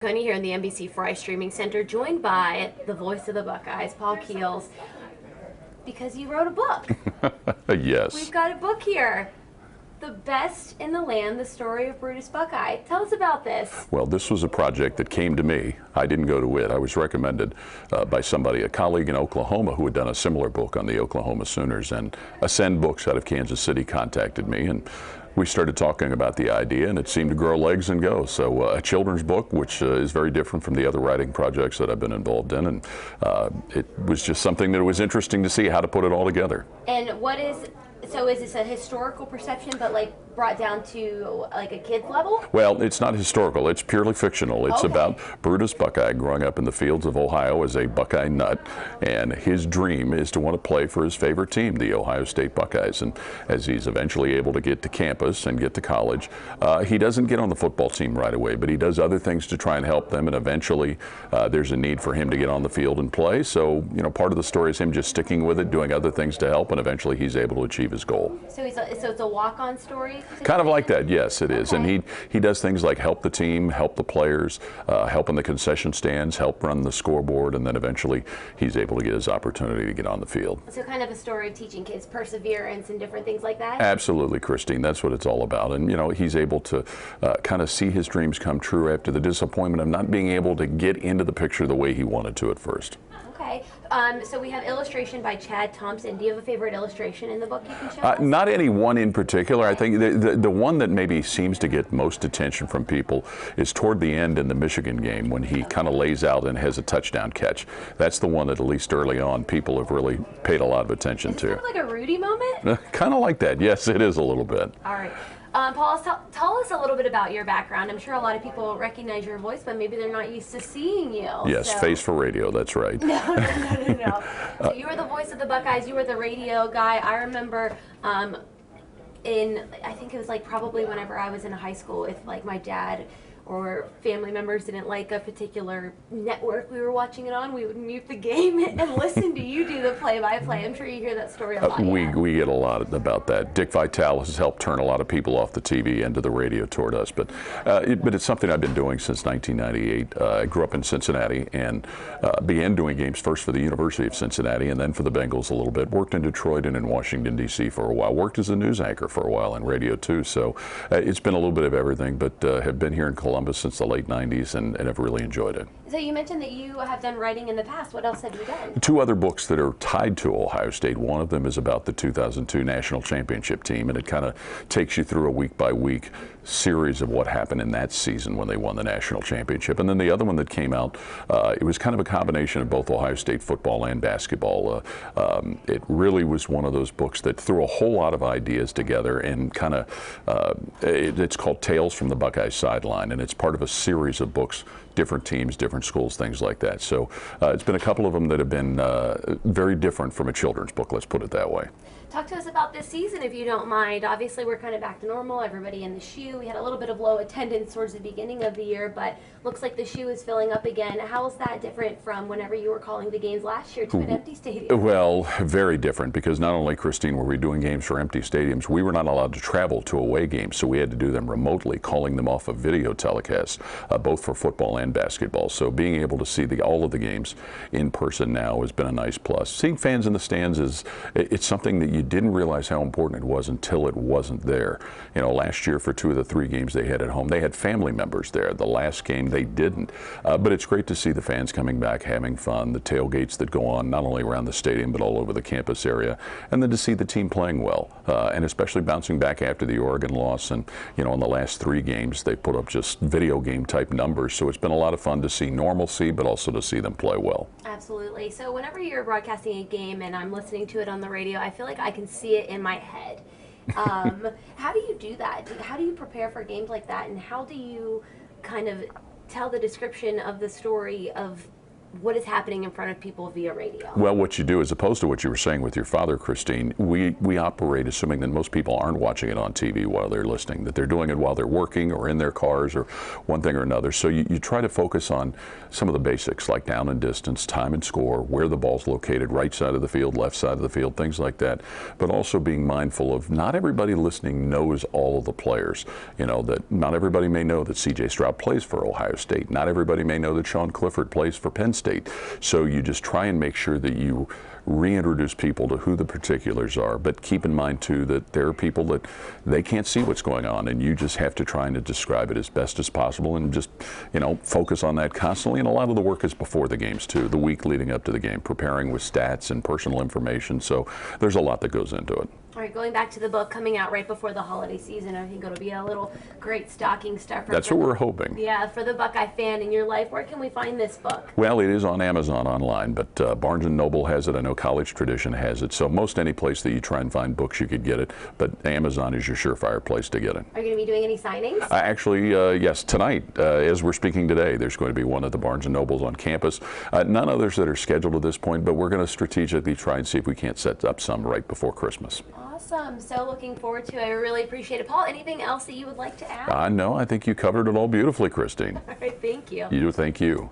Coney here in the NBC Fry Streaming Center, joined by the voice of the Buckeyes, Paul Keels, because you wrote a book. Yes. We've got a book here. The Best in the Land, the story of Brutus Buckeye. Tell us about this. Well, this was a project that came to me. I didn't go to it. I was recommended by somebody, a colleague in Oklahoma who had done a similar book on the Oklahoma Sooners, and Ascend Books out of Kansas City contacted me, and we started talking about the idea, and it seemed to grow legs and go. So a children's book, which is very different from the other writing projects that I've been involved in, and it was just something that was interesting to see how to put it all together. And so is this a historical perception, but like brought down to like a kid's level? Well, it's not historical. It's purely fictional. It's about Brutus Buckeye growing up in the fields of Ohio as a Buckeye nut, and his dream is to want to play for his favorite team, the Ohio State Buckeyes. And as he's eventually able to get to campus and get to college, he doesn't get on the football team right away, but he does other things to try and help them, and eventually there's a need for him to get on the field and play. So, you know, part of the story is him just sticking with it, doing other things to help, and eventually he's able to achieve his goal. So it's a walk-on story? Kind of like that, yes, it is. And he does things like help the team, help the players, help in the concession stands, help run the scoreboard, and then eventually he's able to get his opportunity to get on the field. So kind of a story of teaching kids perseverance and different things like that? Absolutely, Christine. That's what it's all about. And, you know, he's able to kind of see his dreams come true after the disappointment of not being able to get into the picture the way he wanted to at first. Okay. So we have illustration by Chad Thompson. Do you have a favorite illustration in the book you can show us? Not any one in particular. I think the one that maybe seems to get most attention from people is toward the end in the Michigan game when he kind of lays out and has a touchdown catch. That's the one that, at least early on, people have really paid a lot of attention to. Is it kind of like a Rudy moment? Kind of like that. Yes, it is a little bit. All right. Paul, tell us a little bit about your background. I'm sure a lot of people recognize your voice, but maybe they're not used to seeing you. Yes, so. Face for radio, that's right. No. So you were the voice of the Buckeyes, you were the radio guy. I remember I think it was like probably whenever I was in high school, if like my dad or family members didn't like a particular network we were watching it on, we would mute the game and listen to you do the play-by-play. I'm sure you hear that story a lot. We get a lot about that. Dick Vitale has helped turn a lot of people off the TV into the radio toward us, but it's something I've been doing since 1998. I grew up in Cincinnati and began doing games first for the University of Cincinnati and then for the Bengals a little bit. Worked in Detroit and in Washington, D.C. for a while. Worked as a news anchor for a while in radio too, so it's been a little bit of everything, but have been here in Columbus since the late 90s and have really enjoyed it. So you mentioned that you have done writing in the past. What else have you done? Two other books that are tied to Ohio State. One of them is about the 2002 National Championship team, and it kind of takes you through a week-by-week series of what happened in that season when they won the national championship. And then the other one that came out, it was kind of a combination of both Ohio State football and basketball. It really was one of those books that threw a whole lot of ideas together and kind of, it's called Tales from the Buckeye Sideline, and it's part of a series of books, different teams, different schools, things like that. So it's been a couple of them that have been very different from a children's book, let's put it that way. Talk to us about this season, if you don't mind. Obviously, we're kind of back to normal. Everybody in the shoe. We had a little bit of low attendance towards the beginning of the year, but looks like the shoe is filling up again. How is that different from whenever you were calling the games last year to an empty stadium? Well, very different, because not only, Christine, were we doing games for empty stadiums, we were not allowed to travel to away games, so we had to do them remotely, calling them off of video telecasts, both for football and basketball. So being able to see all of the games in person now has been a nice plus. Seeing fans in the stands it's something that you didn't realize how important it was until it wasn't there. You know, last year for 2 of the 3 games they had at home, they had family members there. The last game they didn't. But it's great to see the fans coming back, having fun, the tailgates that go on not only around the stadium but all over the campus area, and then to see the team playing well, and especially bouncing back after the Oregon loss. And, you know, in the last 3 games they put up just video game type numbers, so it's been a lot of fun to see normalcy, but also to see them play well. Absolutely. So whenever you're broadcasting a game and I'm listening to it on the radio, I feel like I can see it in my head. How do you do that? How do you prepare for games like that, and how do you kind of tell the description of the story of what is happening in front of people via radio? Well, what you do, as opposed to what you were saying with your father, Christine, we operate assuming that most people aren't watching it on TV while they're listening, that they're doing it while they're working or in their cars or one thing or another. So you try to focus on some of the basics like down and distance, time and score, where the ball's located, right side of the field, left side of the field, things like that. But also being mindful of not everybody listening knows all of the players. You know, that not everybody may know that C.J. Stroud plays for Ohio State. Not everybody may know that Sean Clifford plays for Penn State. So you just try and make sure that you reintroduce people to who the particulars are, but keep in mind too that there are people that they can't see what's going on, and you just have to try and describe it as best as possible, and just, you know, focus on that constantly. And a lot of the work is before the games too, the week leading up to the game, preparing with stats and personal information. So there's a lot that goes into it. All right, going back to the book coming out right before the holiday season, I think it'll be a little great stocking stuffer. That's what we're hoping. Yeah, for the Buckeye fan in your life. Where can we find this book? Well, it is on Amazon online, but Barnes & Noble has it. I know College Tradition has it. So most any place that you try and find books, you could get it. But Amazon is your surefire place to get it. Are you going to be doing any signings? Actually, yes. Tonight, as we're speaking today, there's going to be one at the Barnes & Nobles on campus. None others that are scheduled at this point, but we're going to strategically try and see if we can't set up some right before Christmas. Awesome. So looking forward to it. I really appreciate it. Paul, anything else that you would like to add? No, I think you covered it all beautifully, Christine. All right, thank you. You do, thank you.